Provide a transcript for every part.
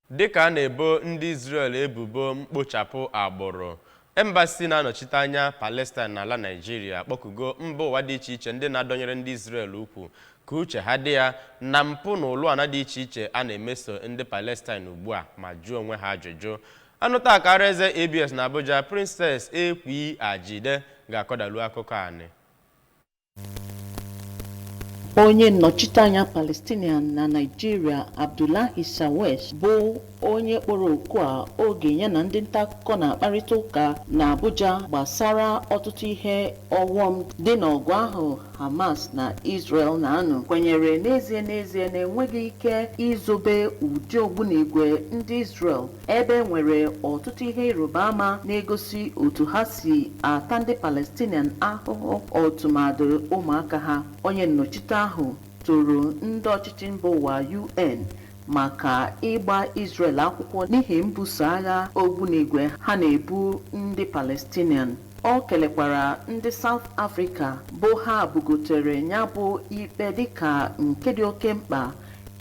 Dịka a na-ebo ndị Israel ebubo mkpochapụ agbụrụ, Embassy na-anọchite anya Palestine n'ala Nigeria kpọkugo mba ụwa dị iche iche ndị na-adọnyere ndị Israel ukwu ka uche ha dị ya na mpụ na ụlụ ana dị iche iche a na-emeso ndị Palestine ugbu a ma jụọ onwe ha ajụjụ. Anụta akara eze ABS na Abuja Princess Ekwuola ga-akọdalu akụkọ anyị. Onye nnọchiteanya Palestinian na Nigeria Abdullahi Shawesh bụ onye kpọrọ oku a oge ya na ndị nta akụkọ na-akparịta ụka na Abuja gbasara ọtụtụ ihe ọghọm dị n'ọgụ ahụ Hamas na Israel na-anụ. Kwenyere n'ezie na enweghị ike izobe ụdị ogbunigwe ndị Israel ebe nwere ọtụtụ ihe ịrụba ama na-egosi otu ha si ata ndị Palestinian ahụhụ ọtụmadụ ụmụaka ha. Onye nnọchite ahụ toro ndị ọchịchị mba ụwa UN maka ịgba Israel akwụkwọ n'ihi mbuso agha ogbunigwe ha na-ebu ndị Palestinian. Ọ kelekwara ndị South Africa bụ ha bugotere ya bụ ikpe dịka nke dị oke mkpa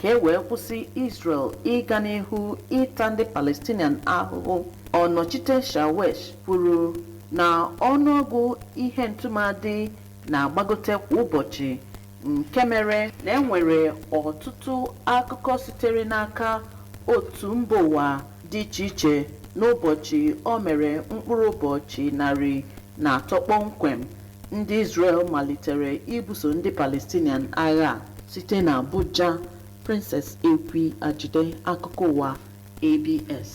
ka e wee kwụsị Israel ịga n'ihu ịta ndị Palestinian ahụhụ. Ọnọchite Shawesh kwuru na ọnụọgụ ihe ntụmadị na-agbagote kwa ụbọchị, nke mere na enwere ọtụtụ akụkọ sitere n'aka otu mba ụwa dị iche iche n'ụbọchị o mere mkpụrụ ụbọchị 103 kpọmkwem ndị Israel malitere ibuso ndị Palestinian agha. Site na Abuja, Princess Ekwuola, akụkọ ụwa ABS.